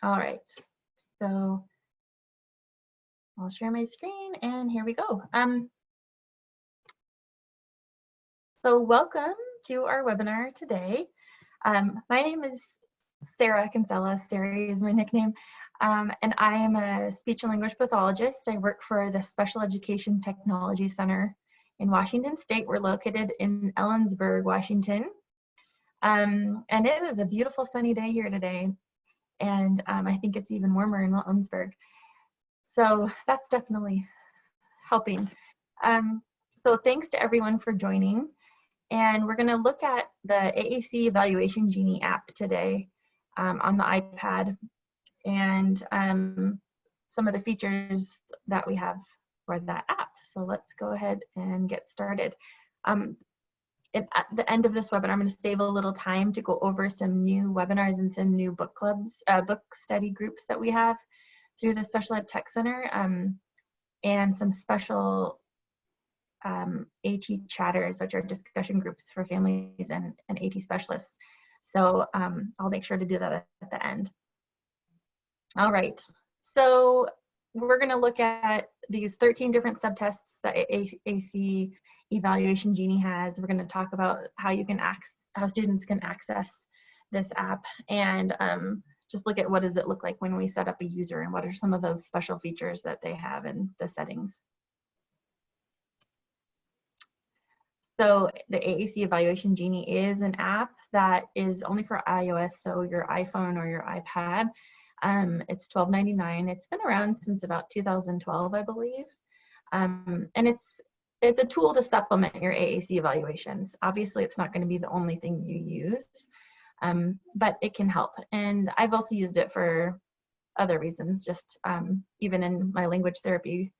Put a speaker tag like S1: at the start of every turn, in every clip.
S1: All right, so I'll share my screen and here we go. So welcome to our webinar today. My name is Sarah Kinsella. Sarah is my nickname, and I am a speech and language pathologist. I work for the Special Education Technology Center in Washington State. We're located in Ellensburg, Washington. And it is a beautiful sunny day here today. And I think it's even warmer in Ellensburg. So that's definitely helping. So thanks to everyone for joining. And we're gonna look at the AAC Evaluation Genie app today on the iPad and some of the features that we have for that app. So let's go ahead and get started. At the end of this webinar, I'm going to save a little time to go over some new webinars and some new book clubs, book study groups that we have through the Special Ed Tech Center, and some special AT chatters, which are discussion groups for families and AT specialists. So I'll make sure to do that at the end. All right, so we're going to look at these 13 different subtests that AAC Evaluation Genie has. We're going to talk about how students can access this app, and just look at what does it look like when we set up a user and what are some of those special features that they have in the settings. So the AAC Evaluation Genie is an app that is only for iOS, so your iPhone or your iPad. It's $12.99. It's been around since about 2012, I believe. And it's a tool to supplement your AAC evaluations. Obviously, it's not going to be the only thing you use, but it can help. And I've also used it for other reasons, just even in my language therapy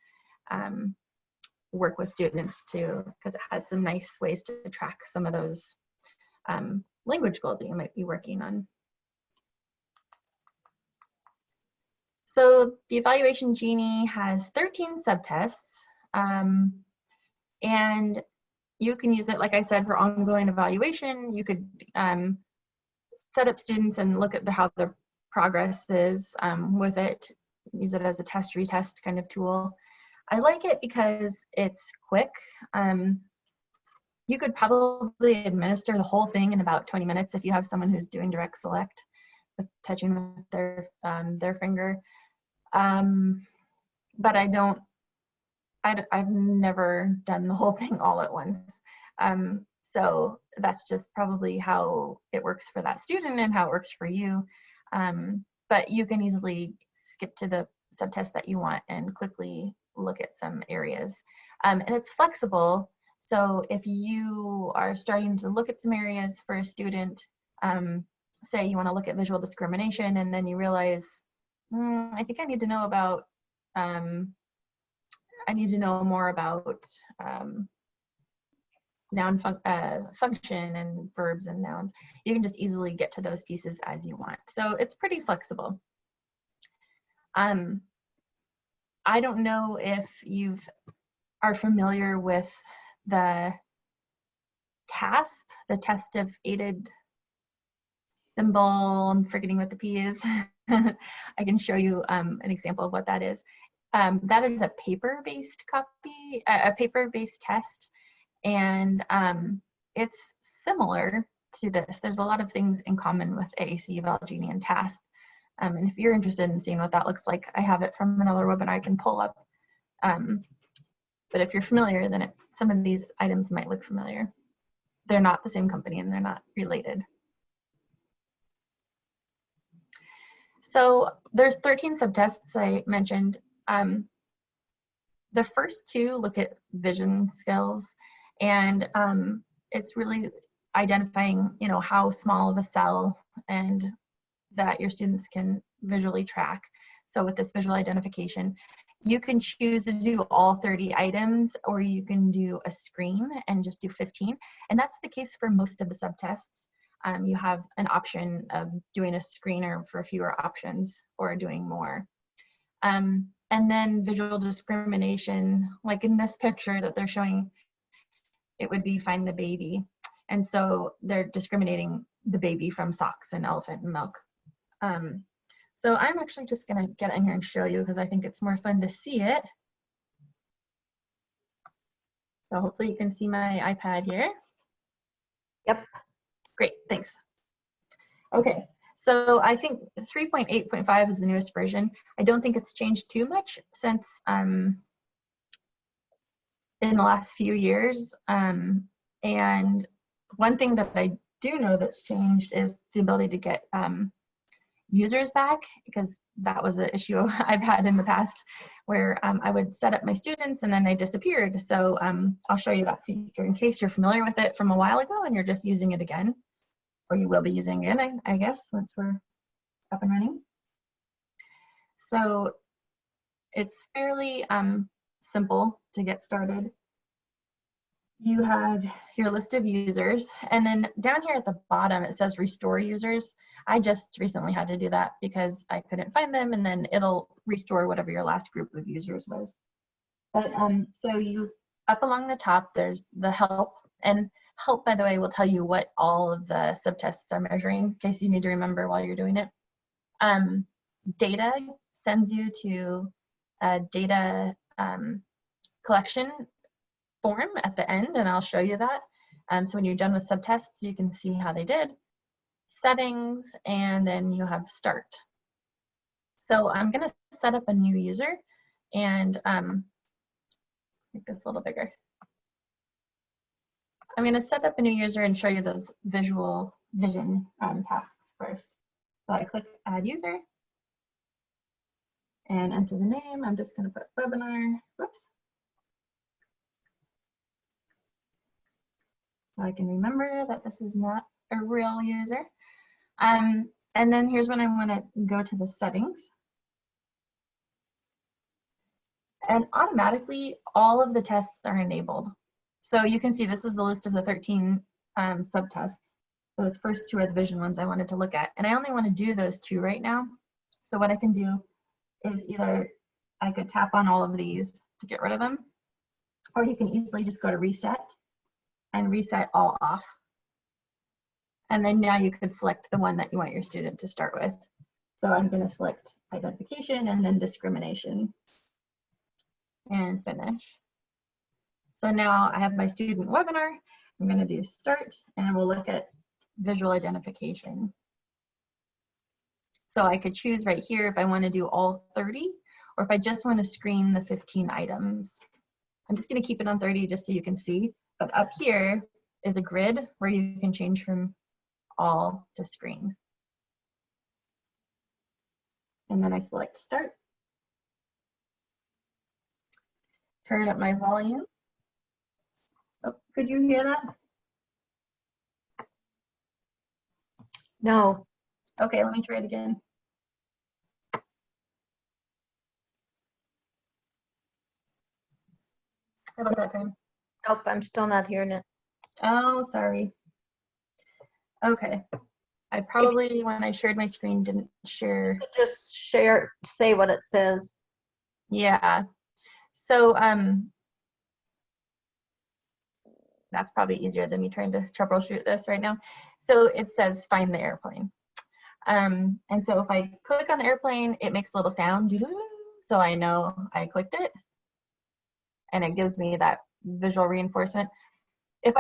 S1: work with students too, because it has some nice ways to track some of those language goals that you might be working on. So the Evaluation Genie has 13 subtests, and you can use it, like I said, for ongoing evaluation. You could set up students and look at how their progress is with it, use it as a test retest kind of tool. I like it because it's quick. You could probably administer the whole thing in about 20 minutes if you have someone who's doing direct select with touching with their finger. But I've never done the whole thing all at once. So that's just probably how it works for that student and how it works for you. But you can easily skip to the subtest that you want and quickly look at some areas. And it's flexible. So if you are starting to look at some areas for a student, say you want to look at visual discrimination, and then you realize, I think I need to know about, I need to know more about noun function and verbs and nouns. You can just easily get to those pieces as you want. So it's pretty flexible. I don't know if you are familiar with the TASP, the test of aided symbol. I'm forgetting what the P is. I can show you an example of what that is. That is a paper-based copy, a paper-based test, and it's similar to this. There's a lot of things in common with AAC Eval Genie and TASP. And if you're interested in seeing what that looks like, I have it from another webinar I can pull up. But if you're familiar, then some of these items might look familiar. They're not the same company and they're not related. So there's 13 subtests I mentioned. The first two look at vision skills, and it's really identifying, how small of a cell and that your students can visually track. So with this visual identification, you can choose to do all 30 items, or you can do a screen and just do 15. And that's the case for most of the subtests. You have an option of doing a screener for fewer options or doing more. And then visual discrimination, like in this picture that they're showing, it would be find the baby. And so they're discriminating the baby from socks and elephant milk. So I'm actually just gonna get in here and show you because I think it's more fun to see it. So hopefully you can see my iPad here.
S2: Yep.
S1: Great, thanks. Okay, so I think 3.8.5 is the newest version. I don't think it's changed too much since in the last few years. And one thing that I do know that's changed is the ability to get users back, because that was an issue I've had in the past where I would set up my students and then they disappeared. So I'll show you that feature in case you're familiar with it from a while ago and you're just using it again, or you will be using it again, I guess, once we're up and running. So it's fairly simple to get started. You have your list of users, and then down here at the bottom it says restore users. I just recently had to do that because I couldn't find them, and then it'll restore whatever your last group of users was. But so you, up along the top, there's the help, and help, by the way, will tell you what all of the subtests are measuring in case you need to remember while you're doing it. Data sends you to a data collection form at the end, and I'll show you that. So when you're done with subtests, you can see how they did. Settings, and then you have start. So I'm going to set up a new user and make this a little bigger. I'm going to set up a new user and show you those visual vision tasks first. So I click add user and enter the name. I'm just going to put webinar. Whoops. So I can remember that this is not a real user. And then here's when I want to go to the settings. And automatically, all of the tests are enabled. So you can see this is the list of the 13 subtests. Those first two are the vision ones I wanted to look at. And I only want to do those two right now. So what I can do is either I could tap on all of these to get rid of them, or you can easily just go to reset and reset all off. And then now you could select the one that you want your student to start with. So I'm going to select identification and then discrimination and finish. So now I have my student webinar. I'm going to do start and we'll look at visual identification. So I could choose right here if I want to do all 30 or if I just want to screen the 15 items. I'm just going to keep it on 30 just so you can see. But up here is a grid where you can change from all to screen. And then I select start. Turn up my volume. Oh, could you hear that?
S2: No.
S1: Okay, let me try it again. How about that time?
S2: Nope, I'm still not hearing it.
S1: Oh, sorry. Okay. I probably, when I shared my screen, didn't share.
S2: You could just share, say what it says.
S1: Yeah. So that's probably easier than me trying to troubleshoot this right now. So it says find the airplane. And so if I click on the airplane, it makes a little sound. So I know I clicked it. And it gives me that visual reinforcement. If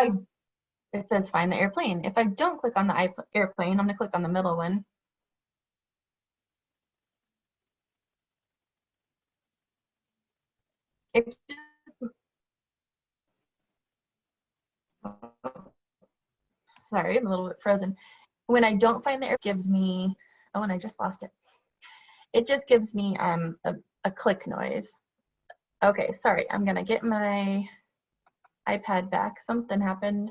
S1: it says find the airplane. If I don't click on the airplane, I'm going to click on the middle one. It just, sorry, I'm a little bit frozen. When I don't find the airplane, it gives me, oh, and I just lost it. It just gives me a click noise. Okay, sorry, I'm going to get my iPad back. Something happened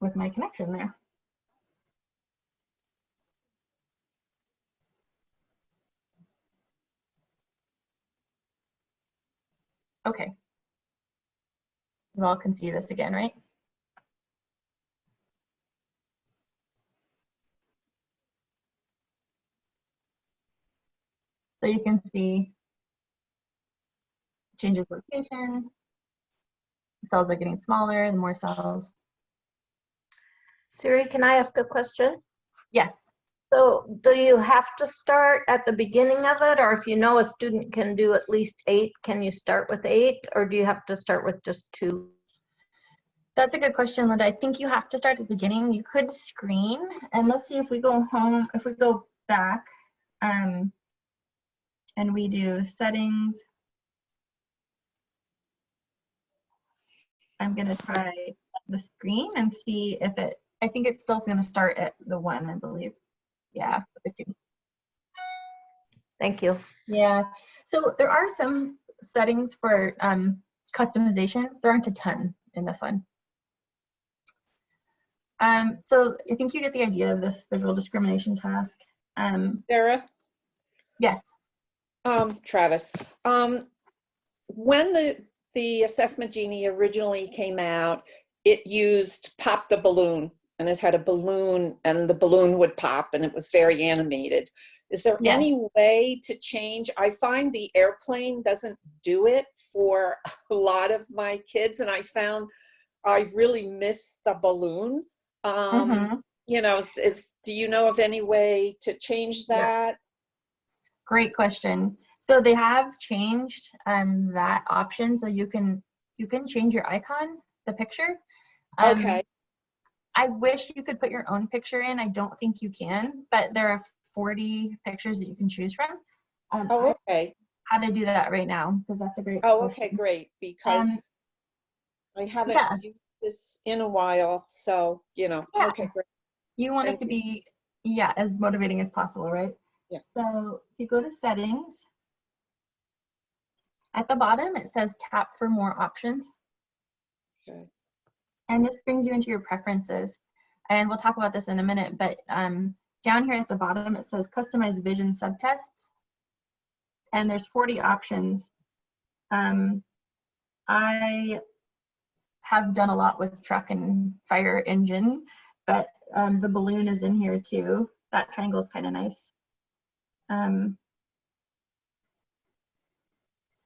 S1: with my connection there. Okay. You all can see this again, right? So you can see changes location. The cells are getting smaller, the more cells.
S2: Siri, can I ask a question?
S1: Yes.
S2: So do you have to start at the beginning of it, or if you know a student can do at least 8, can you start with 8, or do you have to start with just 2?
S1: That's a good question, Linda. I think you have to start at the beginning. You could screen, and let's see if we go home, if we go back, and we do settings. I'm gonna try the screen and see if it, I think it's still gonna start at the 1, I believe. Yeah, the 2.
S2: Thank you.
S1: Yeah, so there are some settings for customization. There aren't a ton in this one. So I think you get the idea of this visual discrimination task.
S3: Sarah,
S1: Yes.
S3: Travis, when the Assessment Genie originally came out, it used Pop the Balloon, and it had a balloon, and the balloon would pop, and it was very animated. Is there
S1: Yes.
S3: any way to change? I find the airplane doesn't do it for a lot of my kids, and I found I really miss the balloon. You know, do you know of any way to change that?
S1: Great question. So they have changed that option, so you can change your icon, the picture.
S3: Okay.
S1: I wish you could put your own picture in. I don't think you can, but there are 40 pictures that you can choose from.
S3: Oh, okay.
S1: How to do that right now, because that's a great
S3: Oh,
S1: question.
S3: okay, great. Because I haven't
S1: yeah.
S3: used this in a while, so you know.
S1: Yeah.
S3: Okay, great.
S1: You want
S3: Thank
S1: it to
S3: you.
S1: be, yeah, as motivating as possible, right?
S3: Yeah.
S1: So if you go to settings, at the bottom it says tap for more options.
S3: Okay.
S1: And this brings you into your preferences. And we'll talk about this in a minute, but down here at the bottom it says customize vision subtests. And there's 40 options. I have done a lot with truck and fire engine, but the balloon is in here too. That triangle is kind of nice.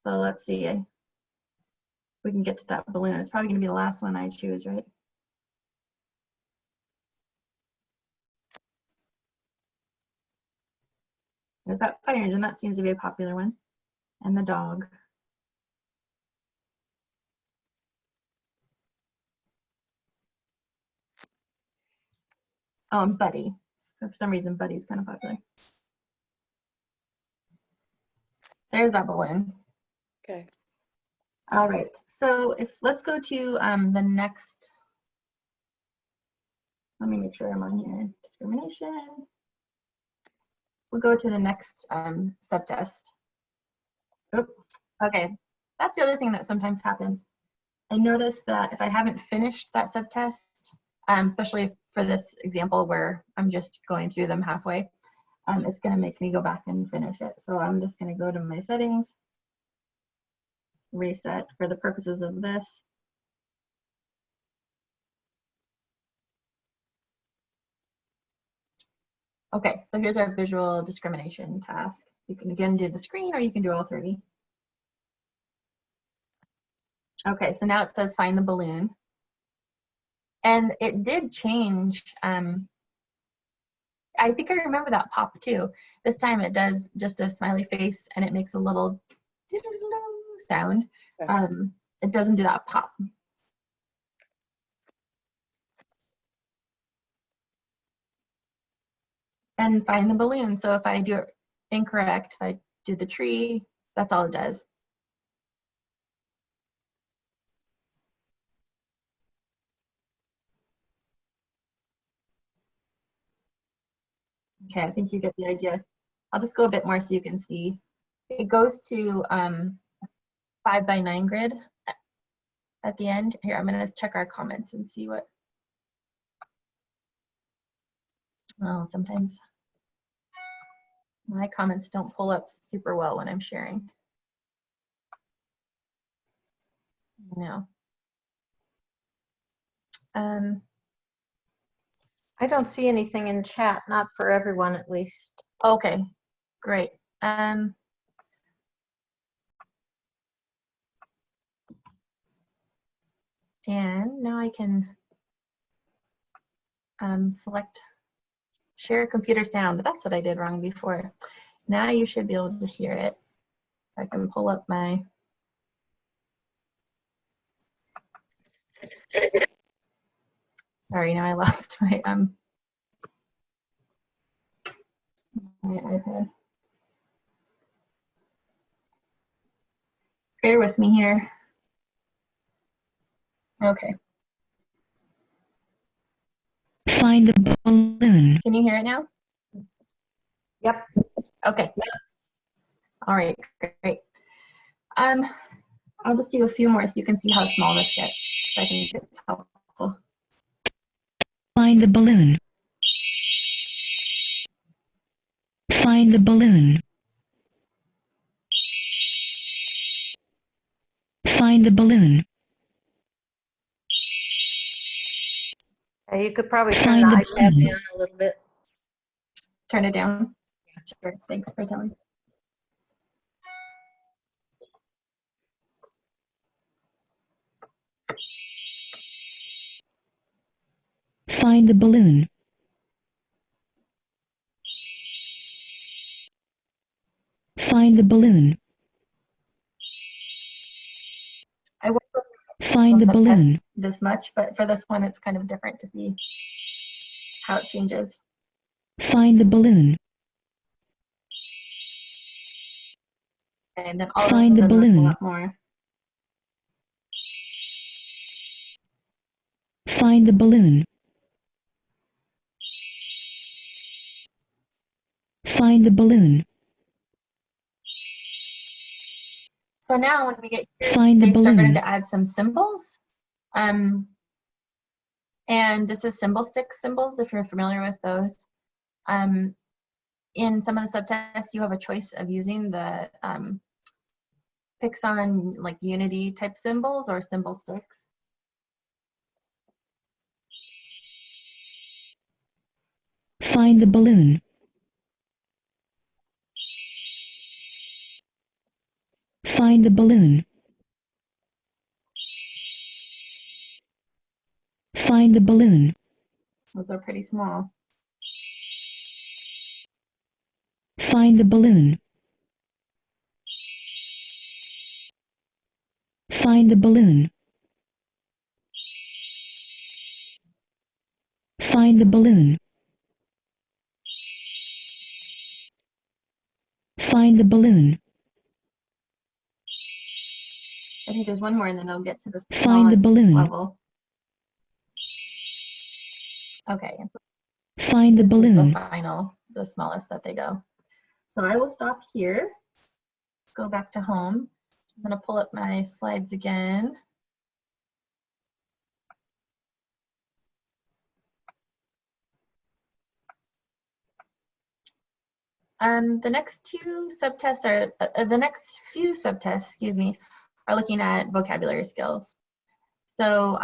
S1: So let's see. We can get to that balloon. It's probably going to be the last one I choose, right? There's that fire engine. That seems to be a popular one. And the dog. Oh, and Buddy. So for some reason, Buddy's kind of popular. There's that balloon.
S3: Okay.
S1: All right. So let's go to the next. Let me make sure I'm on here. Discrimination. We'll go to the next subtest. Oh, okay. That's the other thing that sometimes happens. I noticed that if I haven't finished that subtest, especially for this example where I'm just going through them halfway, it's going to make me go back and finish it. So I'm just going to go to my settings, reset for the purposes of this. Okay, so here's our visual discrimination task. You can again do the screen or you can do all 30. Okay, so now it says find the balloon. And it did change. I think I remember that pop too. This time it does just a smiley face and it makes a little sound. It doesn't do that pop. And find the balloon. So if I do it incorrect, if I do the tree, that's all it does. Okay, I think you get the idea. I'll just go a bit more so you can see. It goes to 5x9 grid at the end. Here, I'm gonna check our comments and see what. Oh, sometimes my comments don't pull up super well when I'm sharing. No.
S2: I don't see anything in chat, not for everyone at least.
S1: Okay, great. And now I can select Share computer sound. That's what I did wrong before. Now you should be able to hear it. I can pull up my. Sorry, now I lost my iPad. Bear with me here. Okay.
S4: Find the balloon.
S1: Can you hear it now?
S2: Yep.
S1: Okay. All right, great. I'll just do a few more so you can see how small this gets. I think it's helpful.
S4: Find the balloon. Find the balloon. Find the balloon.
S2: You could probably turn
S4: Find
S2: the
S4: the
S2: iPad
S4: balloon.
S2: down a little bit.
S1: Turn it down. Sure. Thanks for telling.
S4: Find the balloon. Find the balloon.
S1: I won't
S4: Find the
S1: subtest
S4: balloon.
S1: this much, but for this one, it's kind of different to see how it changes.
S4: Find the balloon.
S1: And then all of a
S4: Find the
S1: sudden, that's a
S4: balloon.
S1: lot more.
S4: Find the balloon. Find the balloon.
S1: So now when we get here,
S4: Find the
S1: they've started
S4: balloon.
S1: to add some symbols. And this is symbol stick symbols, if you're familiar with those. In some of the subtests, you have a choice of using the Pixon like unity type symbols or symbol sticks.
S4: Find the balloon. Find the balloon. Find the balloon.
S1: Those are pretty small.
S4: Find the balloon. Find the balloon. Find the balloon. Find the balloon.
S1: I think there's one more and then they'll get to the
S4: Find the
S1: smallest
S4: balloon.
S1: level. Okay,
S4: Find the
S1: this is the
S4: balloon.
S1: final, the smallest that they go. So I will stop here, go back to home. I'm gonna pull up my slides again. The next two subtests are, the next few subtests, excuse me, are looking at vocabulary skills. So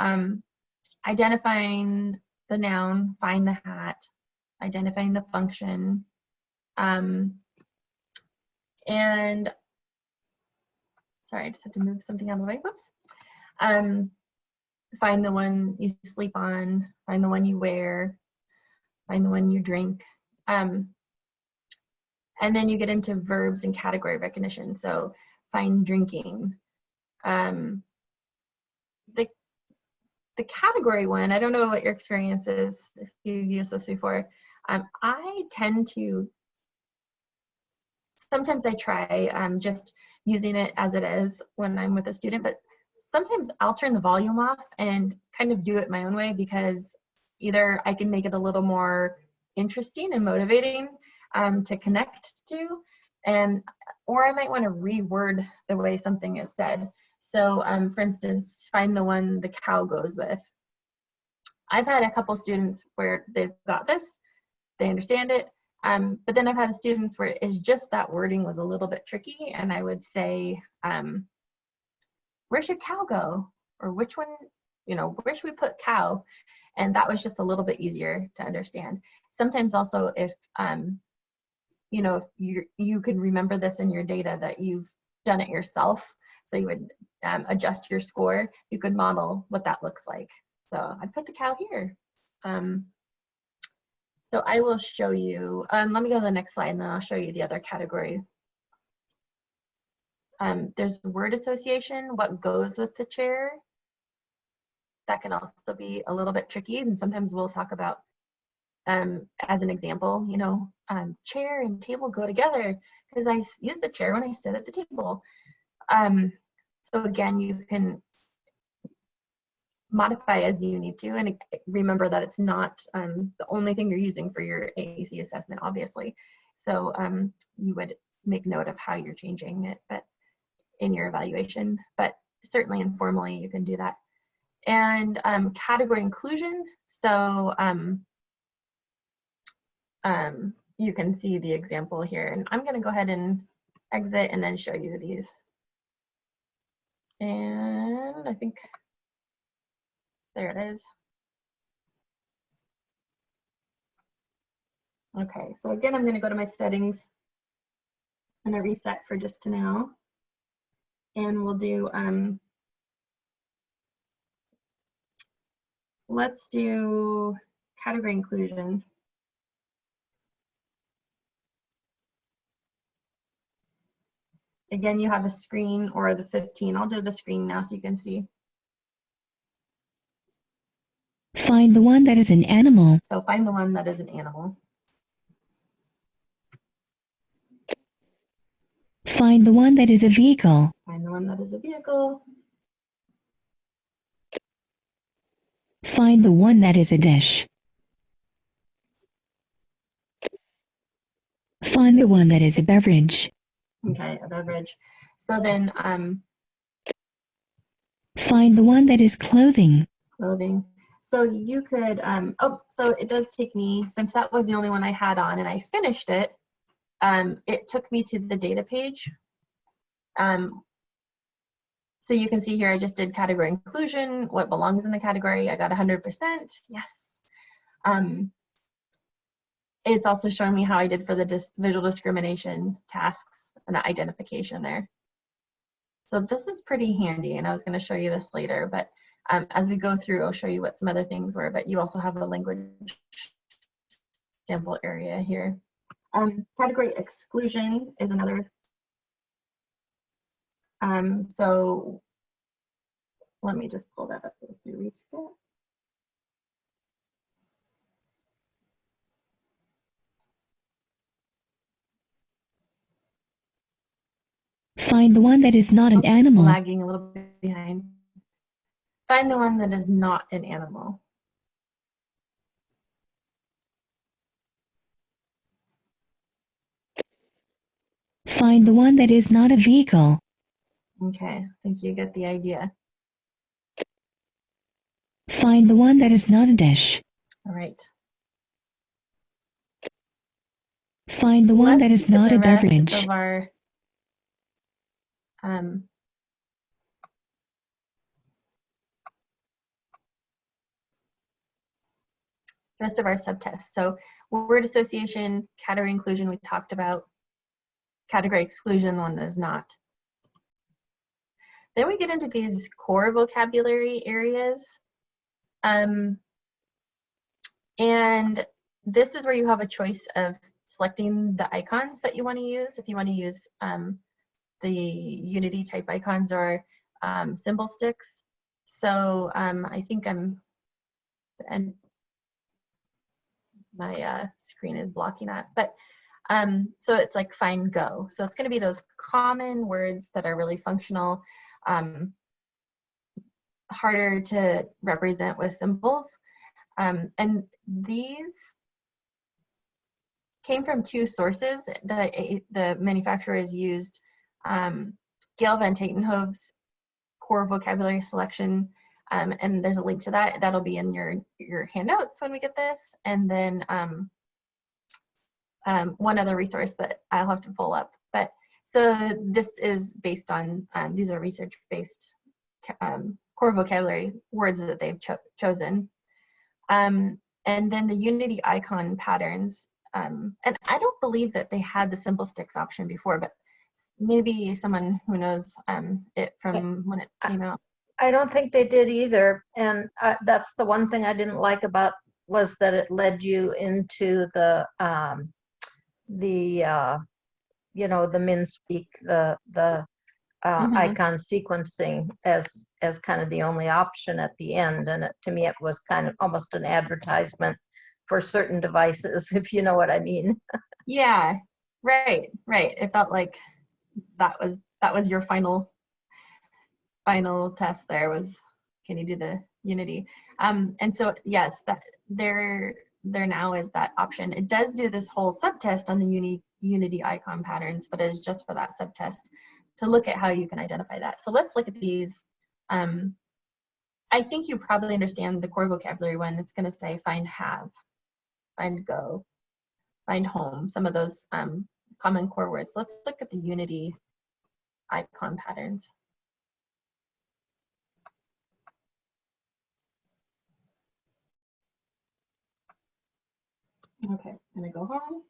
S1: identifying the noun, find the hat, identifying the function, and sorry, I just had to move something out of the way, whoops. Find the one you sleep on, find the one you wear, find the one you drink. And then you get into verbs and category recognition. So find drinking. The category one, I don't know what your experience is if you've used this before. I tend to, sometimes I try just using it as it is when I'm with a student, but sometimes I'll turn the volume off and kind of do it my own way because either I can make it a little more interesting and motivating to connect to, or I might want to reword the way something is said. So for instance, find the one the cow goes with. I've had a couple students where they've got this, they understand it, but then I've had students where it's just that wording was a little bit tricky, and I would say, where should cow go? Or which one, where should we put cow? And that was just a little bit easier to understand. Sometimes also if, if you can remember this in your data that you've done it yourself, so you would adjust your score, you could model what that looks like. So I put the cow here. So I will show you, let me go to the next slide and then I'll show you the other category. There's word association, what goes with the chair. That can also be a little bit tricky, and sometimes we'll talk about, as an example, you know, chair and table go together because I use the chair when I sit at the table. So again, you can modify as you need to, and remember that it's not the only thing you're using for your AAC assessment, obviously. So you would make note of how you're changing it, but in your evaluation, but certainly informally you can do that. And category inclusion. So you can see the example here, and I'm going to go ahead and exit and then show you these. And I think there it is. Okay, so again, I'm going to go to my settings and I reset for just now. And we'll do, let's do category inclusion. Again, you have a screen or the 15. I'll do the screen now so you can see.
S4: Find the one that is an animal.
S1: So find the one that is an animal.
S4: Find the one that is a vehicle.
S1: Find the one that is a vehicle.
S4: Find the one that is a dish. Find the one that is a beverage.
S1: Okay, a beverage. So then
S4: Find the one that is clothing.
S1: clothing. So you could, oh, so it does take me, since that was the only one I had on and I finished it, it took me to the data page. So you can see here, I just did category inclusion, what belongs in the category. I got 100%, yes. It's also showing me how I did for the visual discrimination tasks and the identification there. So this is pretty handy, and I was going to show you this later, but as we go through, I'll show you what some other things were, but you also have a language sample area here. Category exclusion is another. So let me just pull that up to reset.
S4: Find the one that is not an animal.
S1: Lagging a little bit behind. Find the one that is not an animal.
S4: Find the one that is not a vehicle.
S1: Okay, I think you get the idea.
S4: Find the one that is not a dish.
S1: All right.
S4: Find the one that is not a beverage.
S1: Of our, rest of our subtests. So word association, category inclusion, we talked about. Category exclusion, the one that is not. Then we get into these core vocabulary areas. And this is where you have a choice of selecting the icons that you want to use. If you want to use the Unity type icons or symbol sticks. So I think and my screen is blocking that, but so it's like find go. So it's going to be those common words that are really functional, harder to represent with symbols. And these came from two sources. The manufacturers used Gail van Tatenhove's core vocabulary selection, and there's a link to that. That'll be in your handouts when we get this. And then one other resource that I'll have to pull up. But so this is based on, these are research-based core vocabulary words that they've chosen. And then the Unity icon patterns. And I don't believe that they had the simple sticks option before, but maybe someone who knows it from when it came out.
S2: I don't think they did either. And that's the one thing I didn't like about was that it led you into the the min speak, the icon sequencing as kind of the only option at the end. And to me, it was kind of almost an advertisement for certain devices, if you know what I mean.
S1: Yeah, right. It felt like that was your final test. There was, can you do the Unity? And so yes, that there now is that option. It does do this whole subtest on the Unity icon patterns, but it's just for that subtest to look at how you can identify that. So let's look at these. I think you probably understand the core vocabulary one. It's going to say find have, find go, find home, some of those common core words. Let's look at the Unity icon patterns. Okay, I'm gonna go home,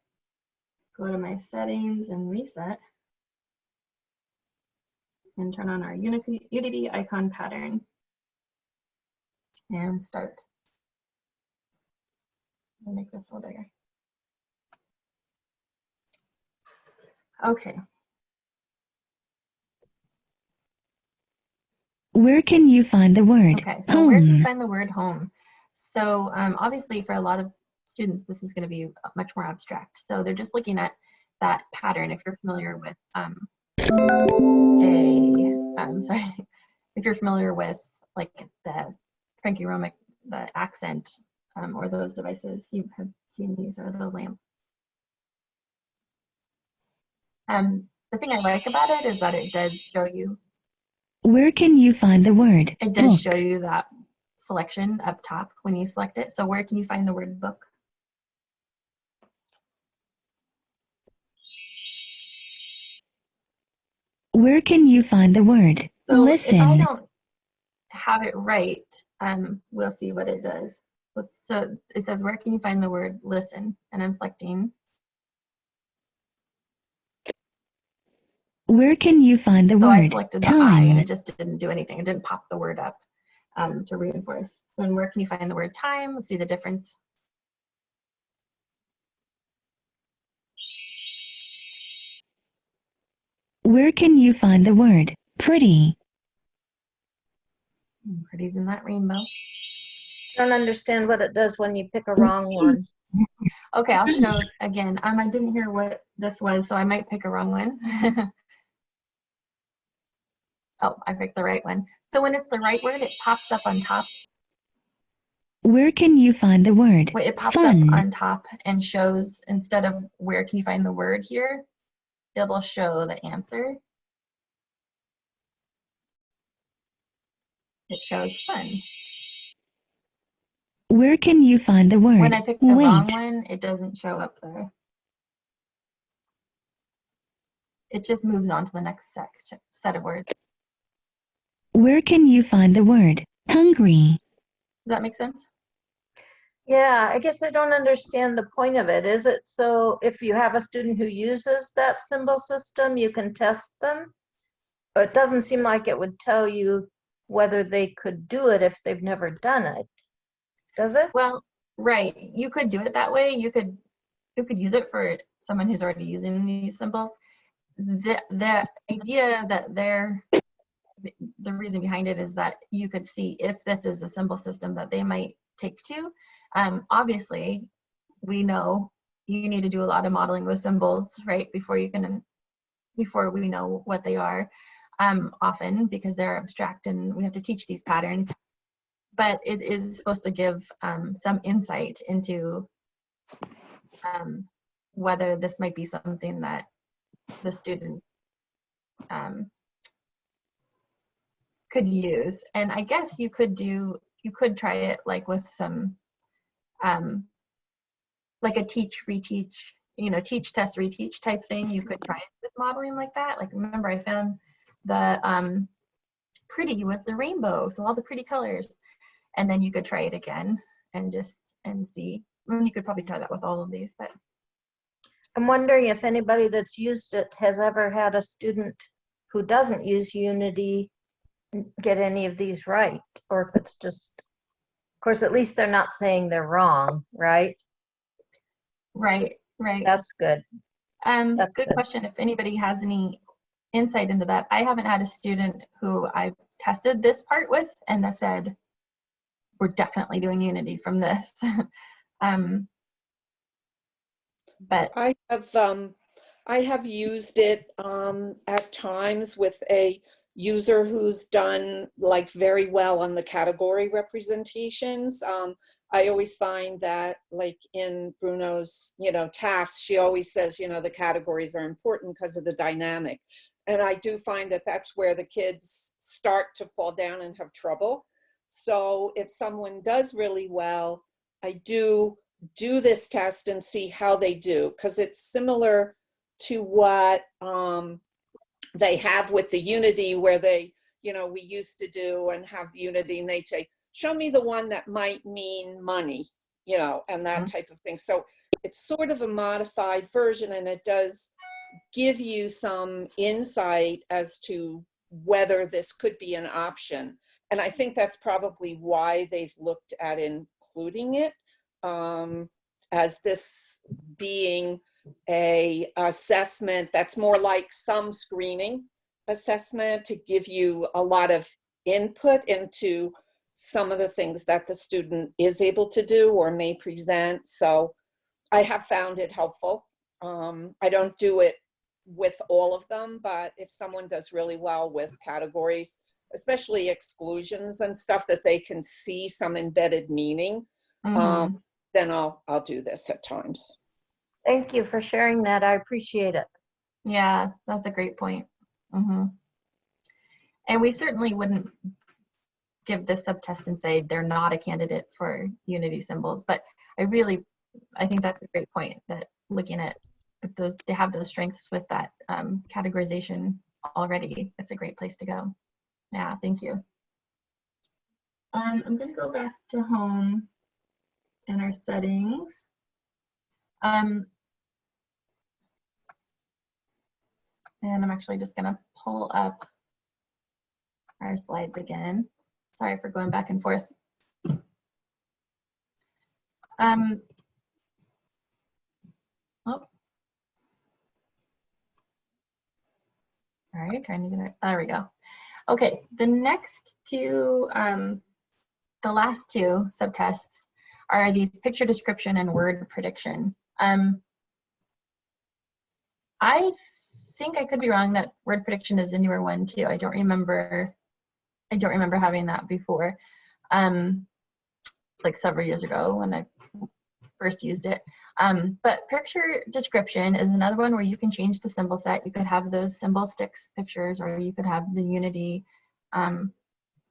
S1: go to my settings and reset, and turn on our Unity icon pattern and start. I'll make this a little bigger. Okay.
S4: Where can you find the word
S1: Okay, so where can you
S4: home?
S1: find the word home? So obviously for a lot of students, this is going to be much more abstract. So they're just looking at that pattern. If you're familiar with if you're familiar with like the Frankie Romick, the accent or those devices, you have seen these, or the lamp. The thing I like about it is that it does show you.
S4: Where can you find the word
S1: It does
S4: book?
S1: show you that selection up top when you select it. So where can you find the word book?
S4: Where can you find the word
S1: So if I
S4: listen?
S1: don't have it right, we'll see what it does. So it says, where can you find the word listen? And I'm selecting.
S4: Where can you find the
S1: So I
S4: word
S1: selected the I, and
S4: time?
S1: it just didn't do anything. It didn't pop the word up to reinforce. So then where can you find the word time? Let's see the difference.
S4: Where can you find the word pretty?
S1: Pretty's in that rainbow.
S2: I don't understand what it does when you pick a wrong one.
S1: Okay, I'll show again. I didn't hear what this was, so I might pick a wrong one. Oh, I picked the right one. So when it's the right word, it pops up on top.
S4: Where can you find the word
S1: It pops
S4: fun?
S1: up on top and shows, instead of where can you find the word here, it'll show the answer. It shows fun.
S4: Where can you find the word
S1: When I pick the wrong
S4: wait?
S1: one, it doesn't show up there. It just moves on to the next set of words.
S4: Where can you find the word hungry?
S1: Does that make sense?
S2: Yeah, I guess I don't understand the point of it. Is it so if you have a student who uses that symbol system, you can test them? But it doesn't seem like it would tell you whether they could do it if they've never done it. Does it?
S1: Well, right. You could do it that way. You could use it for someone who's already using these symbols. The idea that the reason behind it is that you could see if this is a symbol system that they might take to. Obviously, we know you need to do a lot of modeling with symbols, right, before we know what they are, often because they're abstract and we have to teach these patterns. But it is supposed to give some insight into whether this might be something that the student could use. And I guess you could try it like with some like a teach, reteach, teach, test, reteach type thing. You could try it with modeling like that. Like, remember, I found the pretty was the rainbow, so all the pretty colors. And then you could try it again and see. I mean, you could probably try that with all of these, but
S2: I'm wondering if anybody that's used it has ever had a student who doesn't use Unity get any of these right, or if it's just course, at least they're not saying they're wrong, right?
S1: Right, right.
S2: That's good. That's
S1: Good
S2: good.
S1: question. If anybody has any insight into that. I haven't had a student who I've tested this part with and have said, we're definitely doing Unity from this. But
S3: I have used it at times with a user who's done like very well on the category representations. I always find that like in Bruno's, tasks, she always says, the categories are important because of the dynamic. And I do find that that's where the kids start to fall down and have trouble. So if someone does really well, I do this test and see how they do, because it's similar to what they have with the Unity, where they, we used to do and have Unity, and they say, show me the one that might mean money, and that type of thing. So it's sort of a modified version, and it does give you some insight as to whether this could be an option. And I think that's probably why they've looked at including it as this being a assessment that's more like some screening assessment to give you a lot of input into some of the things that the student is able to do or may present. So I have found it helpful. I don't do it with all of them, but if someone does really well with categories, especially exclusions and stuff that they can see some embedded meaning, then I'll do this at times.
S2: Thank you for sharing that. I appreciate it.
S1: yeah, that's a great point. And we certainly wouldn't give this subtest and say they're not a candidate for Unity symbols, but I think that's a great point, that looking at if they have those strengths with that categorization already, it's a great place to go. Yeah, thank you. I'm going to go back to home and our settings. And I'm actually just going to pull up our slides again. Sorry for going back and forth. All right, trying to get it. There we go. Okay, the next two, the last two subtests are these picture description and word prediction. I think I could be wrong that word prediction is a newer one too. I don't remember having that before, like several years ago when I first used it. But picture description is another one where you can change the symbol set. You could have those symbol sticks pictures, or you could have the Unity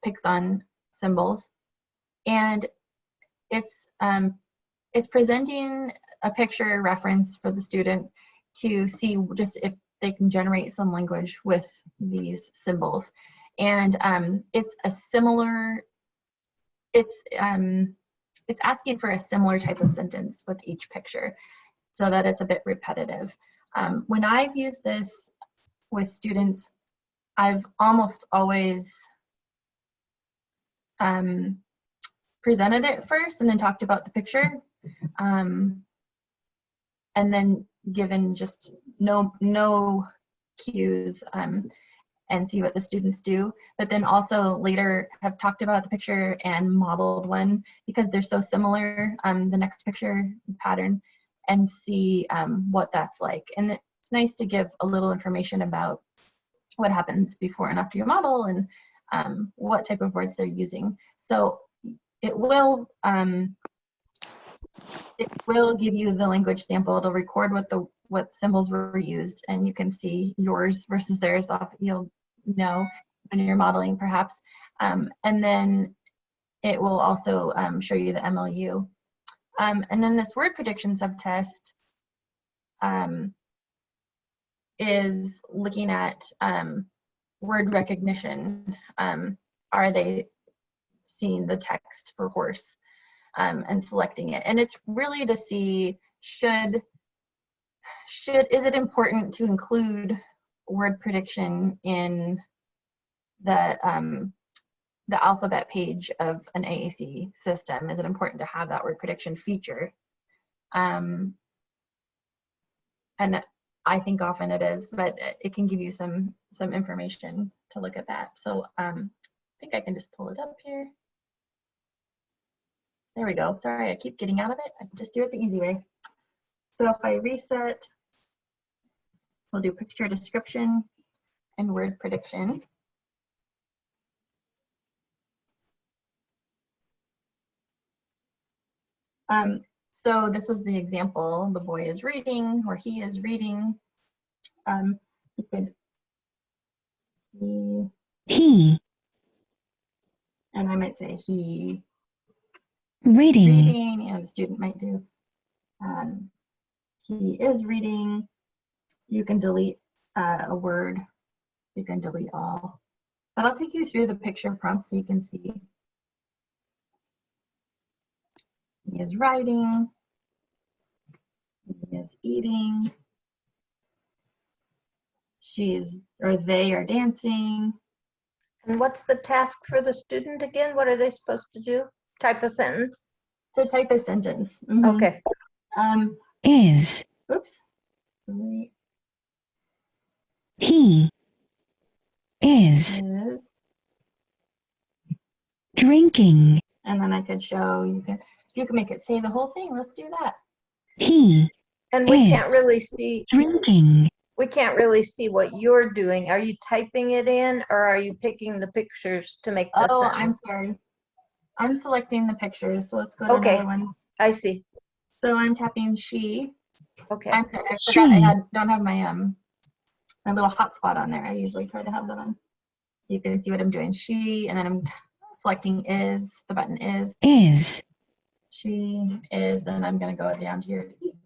S1: Pixon symbols. And it's presenting a picture reference for the student to see just if they can generate some language with these symbols. And it's asking for a similar type of sentence with each picture so that it's a bit repetitive. When I've used this with students, I've almost always presented it first and then talked about the picture, and then given just no cues and see what the students do, but then also later have talked about the picture and modeled one because they're so similar, the next picture pattern, and see what that's like. And it's nice to give a little information about what happens before and after your model and what type of words they're using. So it will give you the language sample. It'll record what symbols were used, and you can see yours versus theirs. You'll know when you're modeling, perhaps. And then it will also show you the MLU. And then this word prediction subtest is looking at word recognition. Are they seeing the text for horse and selecting it? And it's really to see is it important to include word prediction in the the alphabet page of an AAC system, is it important to have that word prediction feature? And I think often it is, but it can give you some information to look at that. So I think I can just pull it up here. There we go. Sorry, I keep getting out of it. I can just do it the easy way. So if I reset, we'll do picture description and word prediction. So this was the example. The boy is reading, or he is reading. You could
S4: He.
S1: And I might say he
S4: Reading.
S1: reading, and the student might do he is reading. You can delete a word. You can delete all. But I'll take you through the picture prompts so you can see. He is writing. He is eating. They are dancing.
S2: And what's the task for the student again? What are they supposed to do? Type a sentence?
S1: So type a sentence.
S2: Okay.
S4: Is.
S1: Oops.
S4: He. Is. Drinking.
S1: And then I could show, you can make it say the whole thing. Let's do that.
S4: He.
S2: And we
S4: is
S2: can't really see.
S4: Drinking.
S2: We can't really see what you're doing. Are you typing it in, or are you picking the pictures to make the
S1: Oh,
S2: sentence?
S1: I'm sorry. I'm selecting the pictures. So let's go to another one.
S2: I see.
S1: So I'm tapping she.
S2: Okay.
S1: I'm sorry, I forgot I don't have my my little hotspot on there. I usually try to have that on. You can see what I'm doing. She, and then I'm selecting is. The button is.
S4: Is.
S1: She is. Then I'm going to go down here to eat.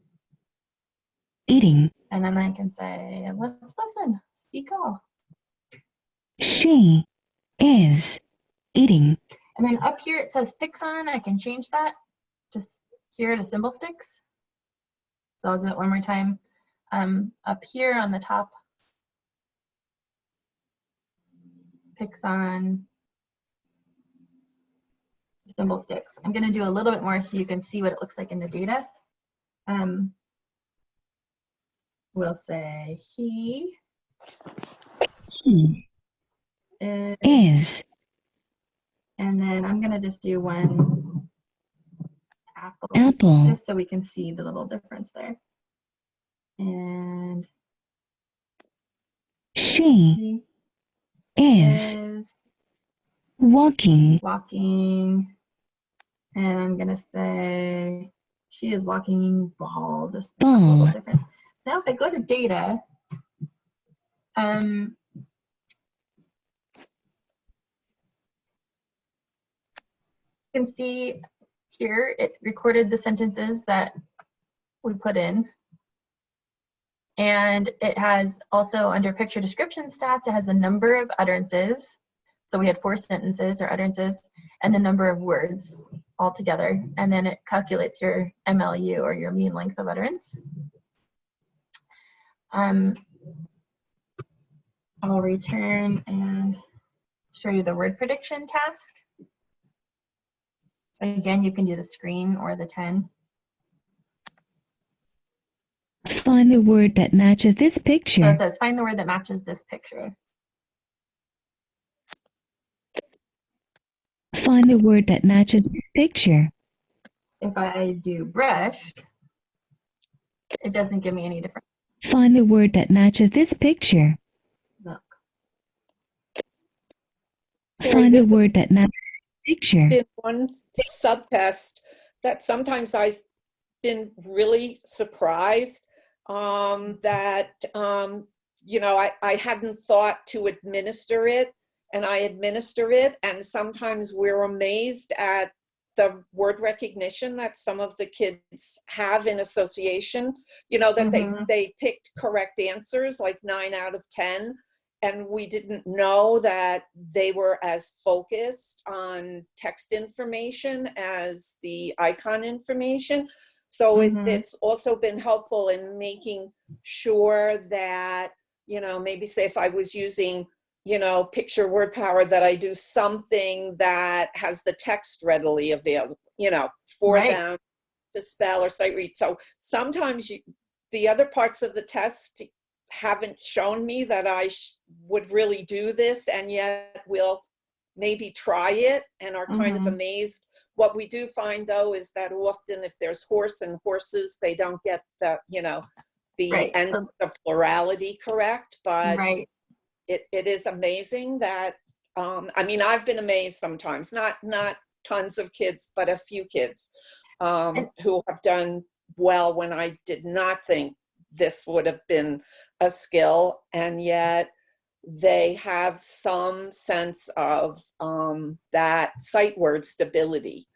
S4: Eating.
S1: And then I can say, let's listen. Speak all.
S4: She. Is. Eating.
S1: And then up here it says picks on. I can change that just here to symbol sticks. So I'll do it one more time. Up here on the top, picks on symbol sticks. I'm going to do a little bit more so you can see what it looks like in the data. We'll say he
S4: is.
S1: And then I'm going to just do one
S4: apple.
S1: just so we can see the little difference there. And
S4: she is walking.
S1: And I'm going to say she is walking ball. Just a
S4: ball.
S1: little difference. So now if I go to data, you can see here it recorded the sentences that we put in. And it has also under picture description stats, it has the number of utterances. So we had 4 sentences or utterances and the number of words all together. And then it calculates your MLU or your mean length of utterance. I'll return and show you the word prediction task. Again, you can do the screen or the 10.
S4: Find the word that matches this picture.
S1: So it says, find the word that matches this picture.
S4: Find the word that matches this picture.
S1: If I do brush, it doesn't give me any difference.
S4: Find the word that matches this picture.
S1: Look.
S4: Find the word that matches this picture.
S3: Been one subtest that sometimes I've been really surprised that you know, I hadn't thought to administer it, and I administer it, and sometimes we're amazed at the word recognition that some of the kids have in association, you know, that they picked correct answers, like 9 out of 10, and we didn't know that they were as focused on text information as the icon information. So it's also been helpful in making sure that, you know, maybe say if I was using you know, picture word power, that I do something that has the text readily available, you know, for
S1: Right.
S3: them to spell or sight read. So sometimes the other parts of the test haven't shown me that I would really do this, and yet will maybe try it and are kind of amazed. What we do find, though, is that often if there's horse and horses, they don't get the, you know, the
S1: Right.
S3: end of the plurality correct. But
S1: Right.
S3: it is amazing that, I mean, I've been amazed sometimes, not tons of kids, but a few kids who have done well when I did not think this would have been a skill, and yet they have some sense of that sight word stability,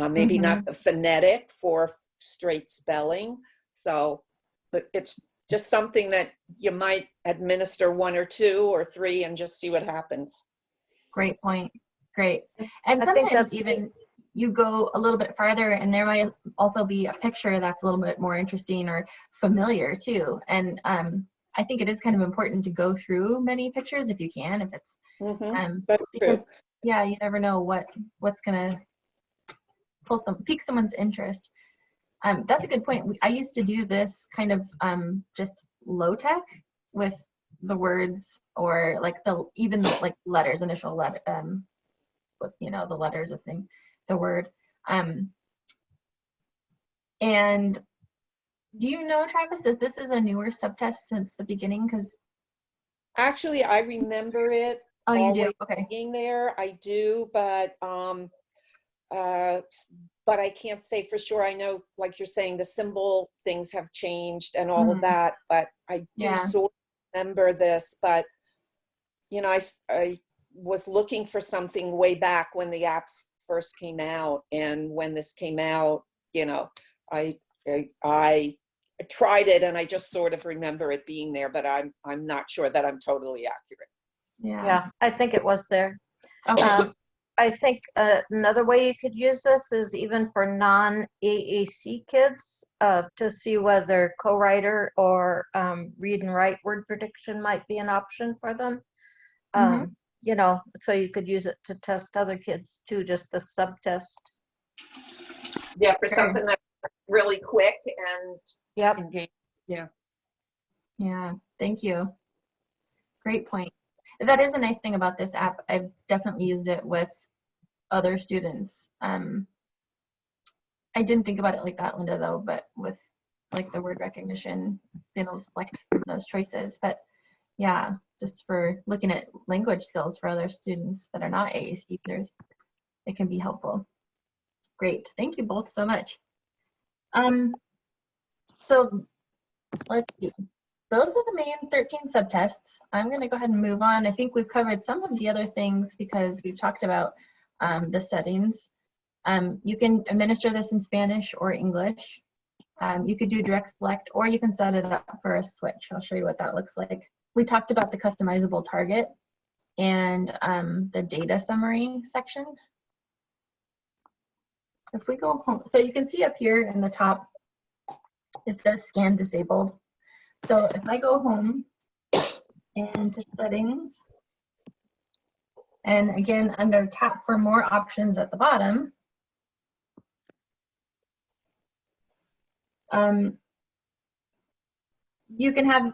S3: maybe not the phonetic for straight spelling. So, but it's just something that you might administer 1 or 2 or 3 and just see what happens.
S1: Great point. Great. And
S2: I think
S1: sometimes
S2: that's
S1: even you go a little bit farther and there might also be a picture that's a little bit more interesting or familiar too. And I think it is kind of important to go through many pictures if you can, if it's
S3: That's
S1: because
S3: true.
S1: yeah, you never know what's gonna pique someone's interest. That's a good point. I used to do this kind of just low tech with the words, or like even like letters, initial letter, with, you know, the letters of the word. And do you know, Travis, that this is a newer subtest since the beginning? Because
S3: Actually, I remember it
S1: oh, you do?
S3: always
S1: Okay.
S3: being there. I do, but I can't say for sure. I know, like you're saying, the symbol things have changed and all of that, but I do
S1: Yeah.
S3: sort of remember this. But, you know, I was looking for something way back when the apps first came out, and when this came out, you know, I tried it, and I just sort of remember it being there, but I'm not sure that I'm totally accurate.
S2: Yeah, I think it was there.
S1: Okay.
S2: I think another way you could use this is even for non-AAC kids to see whether co-writer or read and write word prediction might be an option for them. You know, so you could use it to test other kids too, just the subtest.
S3: Yeah, for something that's really quick and
S2: Yep.
S3: engaging. Yeah.
S1: Yeah, thank you. Great point. That is a nice thing about this app. I've definitely used it with other students. I didn't think about it like that, Linda, though, but with like the word recognition, being able to select those choices. But yeah, just for looking at language skills for other students that are not AAC users, it can be helpful. Great, thank you both so much. So let's see. Those are the main 13 subtests. I'm going to go ahead and move on. I think we've covered some of the other things because we've talked about the settings. You can administer this in Spanish or English. You could do direct select, or you can set it up for a switch. I'll show you what that looks like. We talked about the customizable target and the data summary section. If we go home, so you can see up here in the top, it says scan disabled. So if I go home and to settings, and again, under tap for more options at the bottom, you can have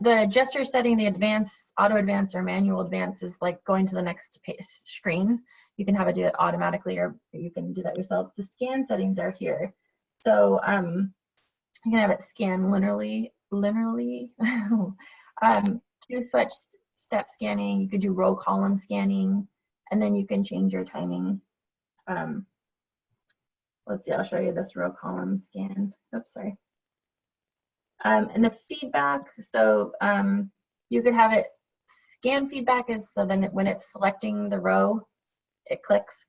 S1: the gesture setting, the advance, auto advance, or manual advance is like going to the next screen. You can have it do it automatically, or you can do that yourself. The scan settings are here. So you can have it scan linearly, to switch step scanning. You could do row column scanning, and then you can change your timing. Let's see, I'll show you this row column scan. Oops, sorry. And the feedback, so you could have it scan feedback is so then when it's selecting the row, it clicks,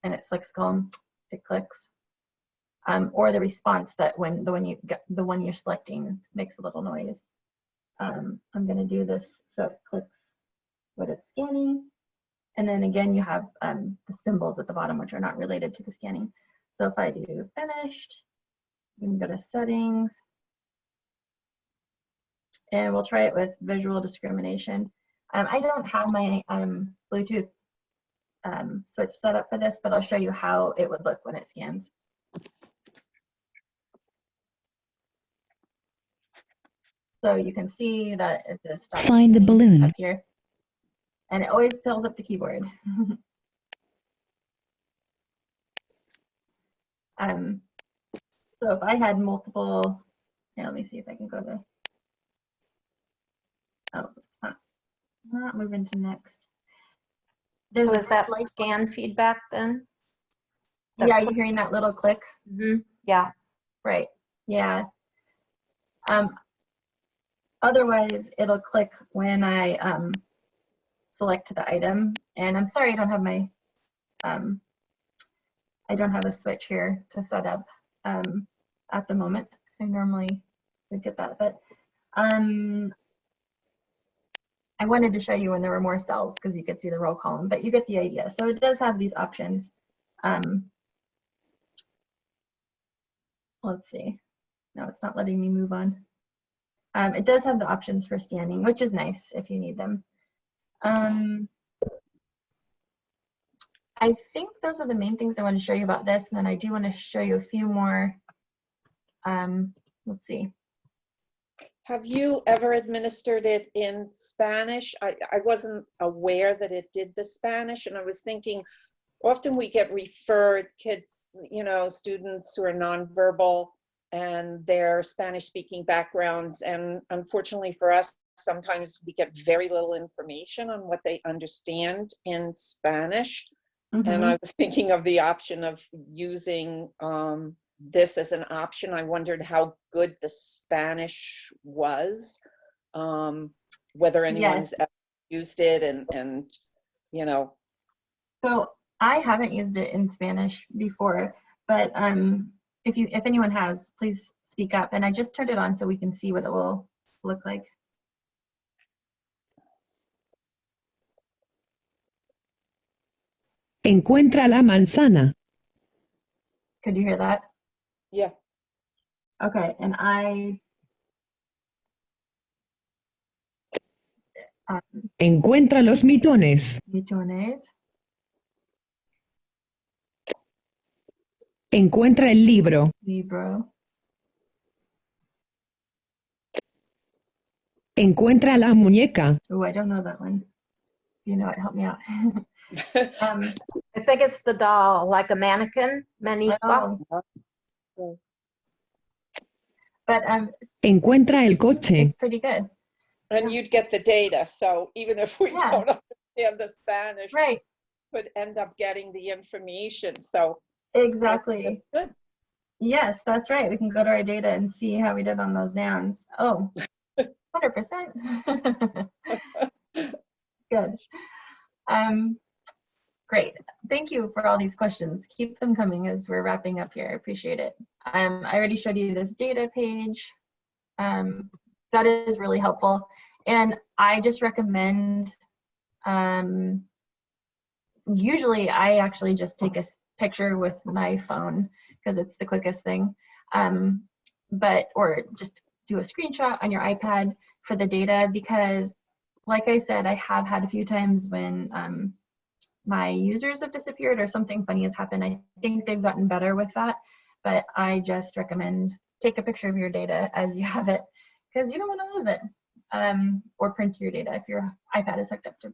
S1: and it selects the column, it clicks. Or the response that when the one you're selecting makes a little noise. I'm going to do this so it clicks what it's scanning, and then again you have the symbols at the bottom which are not related to the scanning. So if I do finished, you can go to settings, and we'll try it with visual discrimination. I don't have my Bluetooth switch set up for this, but I'll show you how it would look when it scans. So you can see that it says stop
S4: Find the
S1: scanning
S4: balloon.
S1: up here. And it always fills up the keyboard. So if I had multiple, yeah, let me see if I can go to, oh, it's not moving to next. There's
S2: So
S1: a
S2: is that
S1: slight,
S2: scan feedback then?
S1: yeah, are you hearing that little click?
S2: Yeah.
S1: Right, yeah. Otherwise, it'll click when I select the item. And I'm sorry I don't have my, I don't have a switch here to set up at the moment. I normally would get that, but I wanted to show you when there were more cells because you could see the row column, but you get the idea. So it does have these options. Let's see. No, it's not letting me move on. It does have the options for scanning, which is nice if you need them. I think those are the main things I want to show you about this, and then I do want to show you a few more. Let's see.
S3: Have you ever administered it in Spanish? I wasn't aware that it did the Spanish, and I was thinking, often we get referred kids, you know, students who are nonverbal and their Spanish-speaking backgrounds, and unfortunately for us, sometimes we get very little information on what they understand in Spanish. And I was thinking of the option of using this as an option. I wondered how good the Spanish was, whether anyone's ever used it, and you know.
S1: So I haven't used it in Spanish before, but if anyone has, please speak up. And I just turned it on so we can see what it will look like.
S5: Encuentra la manzana.
S1: Could you hear that?
S3: Yeah.
S1: Okay, and
S5: Encuentra los mitones.
S1: mitones.
S5: Encuentra el libro.
S1: Libro.
S5: Encuentra la muñeca.
S1: Oh, I don't know that one. You know it, help me out.
S2: I think it's the doll, like a mannequin, manipa.
S1: Oh. But
S5: Encuentra el coche.
S1: it's pretty good.
S3: And you'd get the data, so even if we don't understand the Spanish,
S1: Right.
S3: could end up getting the information. So
S1: Exactly.
S3: that's good.
S1: Yes, that's right. We can go to our data and see how we did on those nouns. Oh, 100%. Good. Great. Thank you for all these questions. Keep them coming as we're wrapping up here. I appreciate it. I already showed you this data page. That is really helpful. And I just recommend, usually I actually just take a picture with my phone because it's the quickest thing. Or just do a screenshot on your iPad for the data, because like I said, I have had a few times when my users have disappeared or something funny has happened. I think they've gotten better with that, but I just recommend take a picture of your data as you have it, because you don't want to lose it. Or print your data if your iPad is hooked up to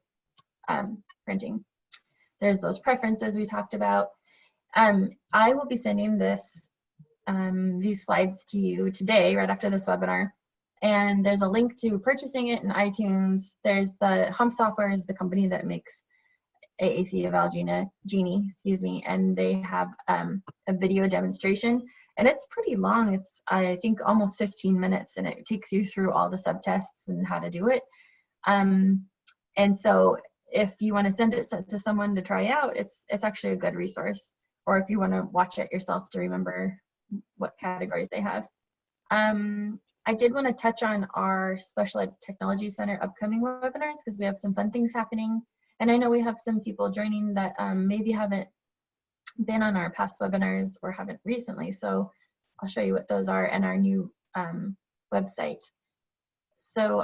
S1: printing. There's those preferences we talked about. I will be sending these slides to you today, right after this webinar. And there's a link to purchasing it in iTunes. There's the Hump Software is the company that makes AAC Eval Genie, excuse me, and they have a video demonstration, and it's pretty long. It's, I think, almost 15 minutes, and it takes you through all the subtests and how to do it. And so if you want to send it to someone to try out, it's actually a good resource. Or if you want to watch it yourself to remember what categories they have. I did want to touch on our Special Ed Technology Center upcoming webinars, because we have some fun things happening. And I know we have some people joining that maybe haven't been on our past webinars or haven't recently. So I'll show you what those are and our new website. So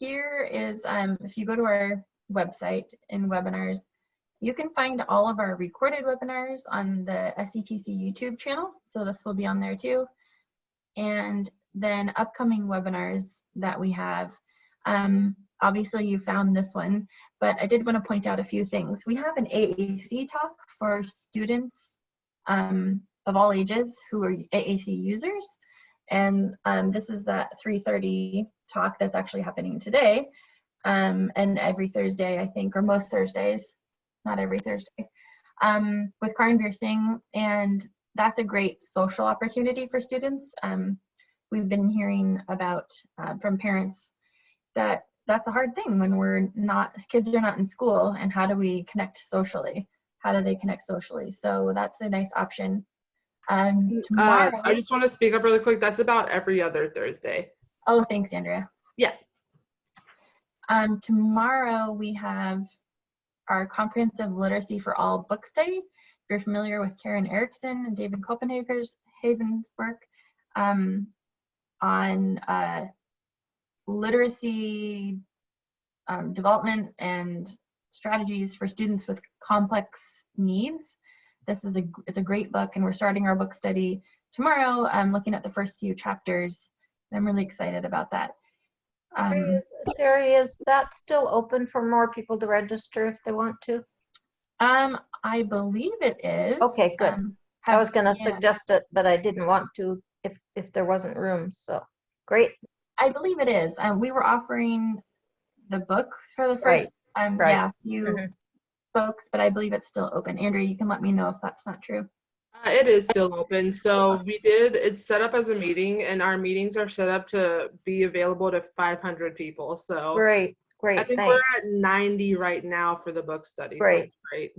S1: here is, if you go to our website in webinars, you can find all of our recorded webinars on the SETC YouTube channel. So this will be on there too. And then upcoming webinars that we have. Obviously you found this one, but I did want to point out a few things. We have an AAC talk for students of all ages who are AAC users. And this is that 3:30 talk that's actually happening today. And every Thursday, I think, or most Thursdays, not every Thursday, with Karnveer Singh. And that's a great social opportunity for students. We've been hearing about from parents that that's a hard thing when kids are not in school, and how do we connect socially? How do they connect socially? So that's a nice option. Tomorrow,
S6: I just want to speak up really quick. That's about every other Thursday.
S1: oh, thanks, Andrea.
S6: Yeah.
S1: Tomorrow we have our Comprehensive Literacy for All book study. If you're familiar with Karen Erickson and David Copenhagen's work on literacy development and strategies for students with complex needs. This is a great book, and we're starting our book study tomorrow. I'm looking at the first few chapters. I'm really excited about that.
S2: Sarah, is that still open for more people to register if they want to?
S1: I believe it is.
S2: Okay, good. I was going to suggest it, but I didn't want to if there wasn't room. So great.
S1: I believe it is. We were offering the book for the first few folks, but I believe it's still open. Andrea, you can let me know if that's not true.
S6: It is still open. So it's set up as a meeting, and our meetings are set up to be available to 500 people. So
S2: great.
S6: I think we're at 90 right now for the book study.
S2: Great.
S6: So it's great.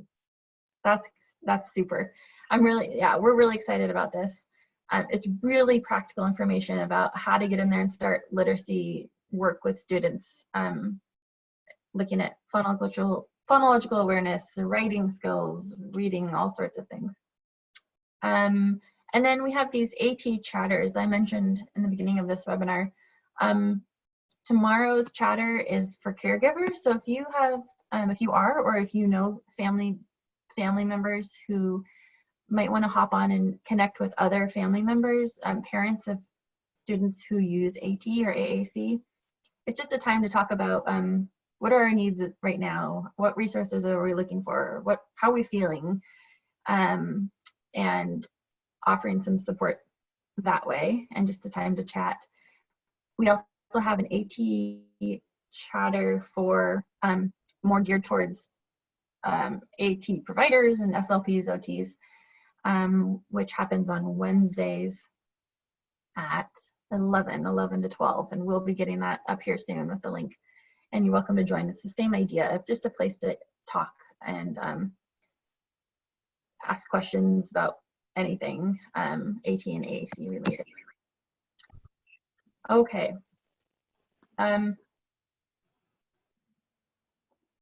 S1: That's super. We're really excited about this. It's really practical information about how to get in there and start literacy work with students, looking at phonological awareness, writing skills, reading, all sorts of things. And then we have these AT chatters I mentioned in the beginning of this webinar. Tomorrow's chatter is for caregivers. So if you have, if you know family members who might want to hop on and connect with other family members, parents of students who use AT or AAC, it's just a time to talk about what are our needs right now, what resources are we looking for, how are we feeling, and offering some support that way, and just a time to chat. We also have an AT chatter for more geared towards AT providers and SLPs, OTs, which happens on Wednesdays at 11 to 12, and we'll be getting that up here soon with the link. And you're welcome to join. It's the same idea of just a place to talk and ask questions about anything AT and AAC related. Okay.